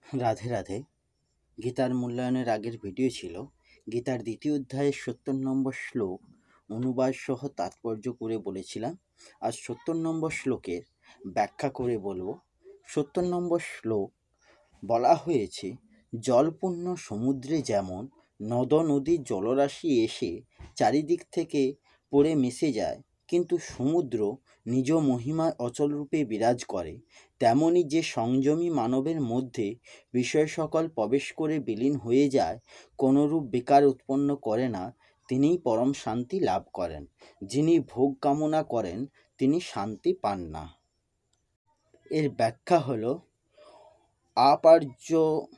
রাধে রাধে। গীতার মূল্যায়নের আগের ভিডিও ছিল গীতার দ্বিতীয় অধ্যায়ের ৭০ নম্বর শ্লোক অনুবাদ সহ তাৎপর্য করে বলেছিলাম। আজ ৭০ নম্বর শ্লোকের ব্যাখ্যা করে বলবো। ৭০ নম্বর শ্লোক বলা হয়েছে, জলপূর্ণ সমুদ্রে যেমন নদ নদীর জলরাশি এসে চারিদিক থেকে পড়ে মিশে যায়, কিন্তু সমুদ্র নিজ মহিমায় অচলরূপে বিরাজ করে, তেমনি যে সংযমী মানবের মধ্যে বিষয় সকল প্রবেশ করে বিলীন হয়ে যায়, কোনরূপ বিকার উৎপন্ন করে না, তিনিই পরম শান্তি লাভ করেন। যিনি ভোগ কামনা করেন তিনি শান্তি পান না। এর ব্যাখ্যা হলো, আপার্যমানম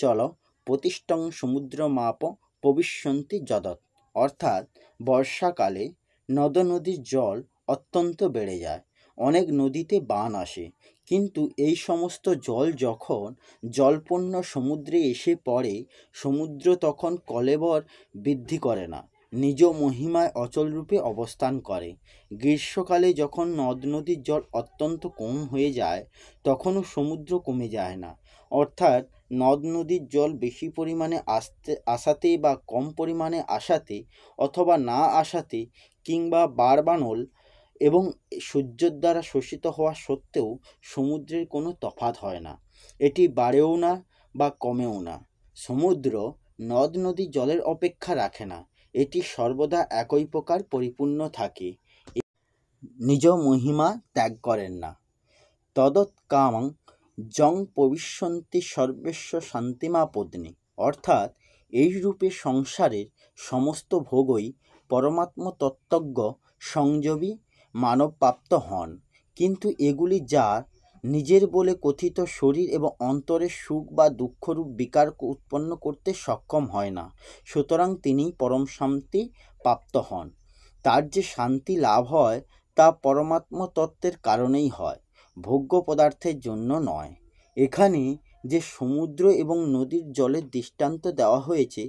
চল প্রতিষ্ঠং সমুদ্রমাপ প্রবিশ্যন্তি যদৎ। অর্থাৎ বর্ষাকালে নদ নদীর জল অত্যন্ত বেড়ে যায়, অনেক নদীতে বান আসে, কিন্তু এই সমস্ত জল যখন জলপূর্ণ সমুদ্রে এসে পড়ে, সমুদ্র তখন কলেবর বৃদ্ধি করে না, নিজ মহিমায় অচলরূপে অবস্থান করে। গ্রীষ্মকালে যখন নদ নদীর জল অত্যন্ত কম হয়ে যায়, তখনও সমুদ্র কমে যায় না। অর্থাৎ নদ নদীর জল বেশি পরিমাণে আসাতে বা কম পরিমাণে আসাতে, অথবা না আসাতে, কিংবা বারবানল এবং সূর্যের দ্বারা শোষিত হওয়া সত্ত্বেও সমুদ্রের কোনো তফাৎ হয় না। এটি বাড়েও না বা কমেও না। সমুদ্র নদ নদী জলের অপেক্ষা রাখে না, এটি সর্বদা একই প্রকার পরিপূর্ণ থাকে, নিজ মহিমা ত্যাগ করেন না। তদৎকামং জং প্রবিশ্যন্তি সর্বেস্ব শান্তিমাপদ্নি। অর্থাৎ এই রূপে সংসারের সমস্ত ভোগই পরমাত্ম তত্ত্বজ্ঞ সংযমী মানব প্রাপ্ত হন, কিন্তু এগুলি যার নিজের বলে কথিত শরীর এবং অন্তরের সুখ বা দুঃখরূপ বিকার উৎপন্ন করতে সক্ষম হয় না, সুতরাং তিনি পরম শান্তি প্রাপ্ত হন। তার যে শান্তি লাভ হয় তা পরমাত্ম তত্ত্বের কারণেই হয়, ভোগ্য পদার্থের জন্য নয়। এখানে যে সমুদ্র এবং নদীর জলের দৃষ্টান্ত দেওয়া হয়েছে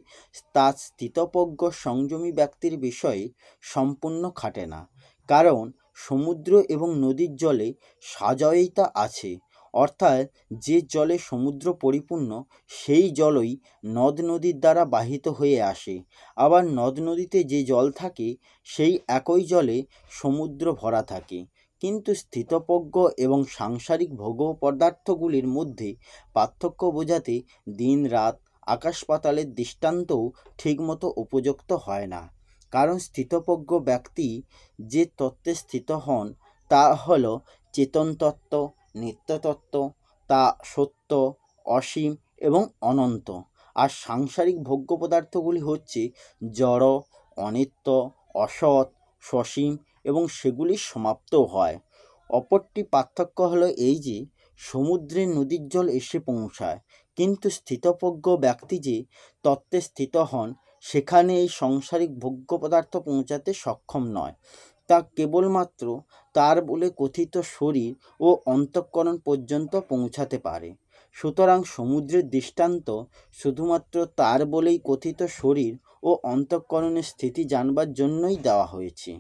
তা স্থিতপ্রজ্ঞ সংযমী ব্যক্তির বিষয়ে সম্পূর্ণ খাটে না, কারণ সমুদ্র এবং নদীর জলে সাজয়িতা আছে। অর্থাৎ যে জলে সমুদ্র পরিপূর্ণ সেই জলই নদ নদীর দ্বারা বাহিত হয়ে আসে, আবার নদ নদীতে যে জল থাকে সেই একই জলে সমুদ্র ভরা থাকে। কিন্তু স্থিতপ্রজ্ঞ এবং সাংসারিক ভোগ পদার্থগুলির মধ্যে পার্থক্য বোঝাতে দিন রাত আকাশ পাতালের দৃষ্টান্তও ঠিকমতো উপযুক্ত হয় না, কারণ স্থিতপ্রজ্ঞ ব্যক্তি যে তত্ত্বে স্থিত হন তা হল চেতন তত্ত্ব, নিত্যতত্ত্ব, তা সত্য, অসীম এবং অনন্ত। আর সাংসারিক ভোগ্য পদার্থগুলি হচ্ছে জড়, অনিত্য, অসৎ, সসীম এবং সেগুলি সমাপ্ত হয়। অপরটি পার্থক্য হলো এই যে সমুদ্রে নদীর জল এসে পৌঁছায়, কিন্তু স্থিতপ্রজ্ঞ ব্যক্তি যে তত্ত্বে স্থিত হন সেখানে এই সাংসারিক ভোগ্য পদার্থ পৌঁছাতে সক্ষম নয়, তা কেবলমাত্র তার বলে কথিত শরীর ও অন্তঃকরণ পর্যন্ত পৌঁছাতে পারে। সুতরাং সমুদ্রের দৃষ্টান্ত শুধুমাত্র তার বলেই কথিত শরীর ও অন্তঃকরণের স্থিতি জানবার জন্যই দেওয়া হয়েছে,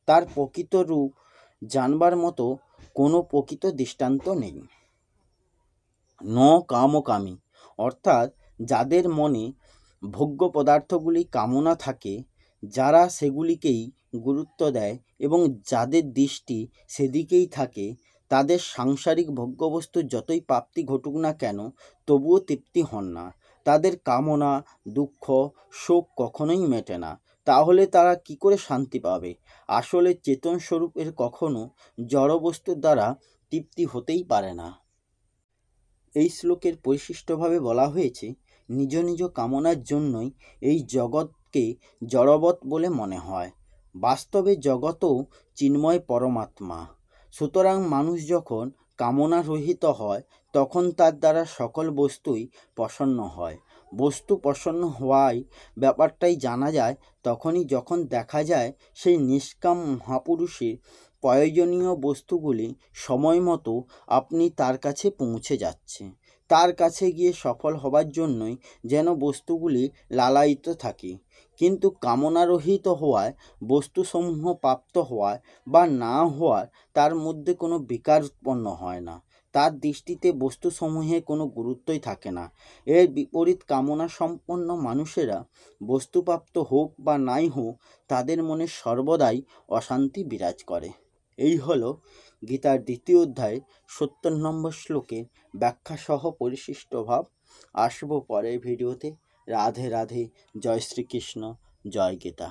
তার প্রকৃত রূপ জানবার মতো কোনো প্রকৃত দৃষ্টান্ত নেই। ন কামকামী, অর্থাৎ যাদের মনে ভোগ্য পদার্থগুলি কামনা থাকে, যারা সেগুলিকেই গুরুত্ব দেয় এবং যাদের দৃষ্টি সেদিকেই থাকে, তাদের সাংসারিক ভোগ্যবস্তুর যতই প্রাপ্তি ঘটুক না কেন তবুও তৃপ্তি হন না। তাদের কামনা, দুঃখ, শোক কখনোই মেটে না। তাহলে তারা কি করে শান্তি পাবে? আসলে চেতন স্বরূপের কখনো জড়বস্তুর দ্বারা তৃপ্তি হতেই পারে না। এই শ্লোকের পরিশিষ্টভাবে বলা হয়েছে, নিজ নিজ কামনার জন্যই এই জগৎকে জড়বৎ বলে মনে হয়, বাস্তবে জগৎও চিন্ময় পরমাত্মা। সুতরাং মানুষ যখন কামনা রহিত হয় তখন তার দ্বারা সকল বস্তুই প্রসন্ন হয়। বস্তু প্রসন্ন হওয়ায় ব্যাপারটাই জানা যায় তখনই যখন দেখা যায় সেই নিষ্কাম মহাপুরুষের প্রয়োজনীয় বস্তুগুলি সময় মতো আপনি তার কাছে পৌঁছে যাচ্ছে। তার কাছে গিয়ে সফল হবার জন্যই যেন বস্তুগুলি লালায়িত থাকে, কিন্তু কামনারহিত হওয়ায় বস্তুসমূহ প্রাপ্ত হওয়ায় বা না হওয়ার তার মধ্যে কোনো বিকার উৎপন্ন হয় না। তার দৃষ্টিতে বস্তুসমূহের কোনো গুরুত্বই থাকে না। এর বিপরীত কামনা সম্পন্ন মানুষেরা বস্তুপ্রাপ্ত হোক বা নাই হোক, তাদের মনে সর্বদাই অশান্তি বিরাজ করে। এই হলো গীতার 2য় অধ্যায় 70 নম্বর শ্লোকের ব্যাখ্যাসহ পরিশিষ্ট ভাব। আসবো পরের ভিডিওতে। রাধে রাধে। জয় শ্রীকৃষ্ণ। জয় গীতা।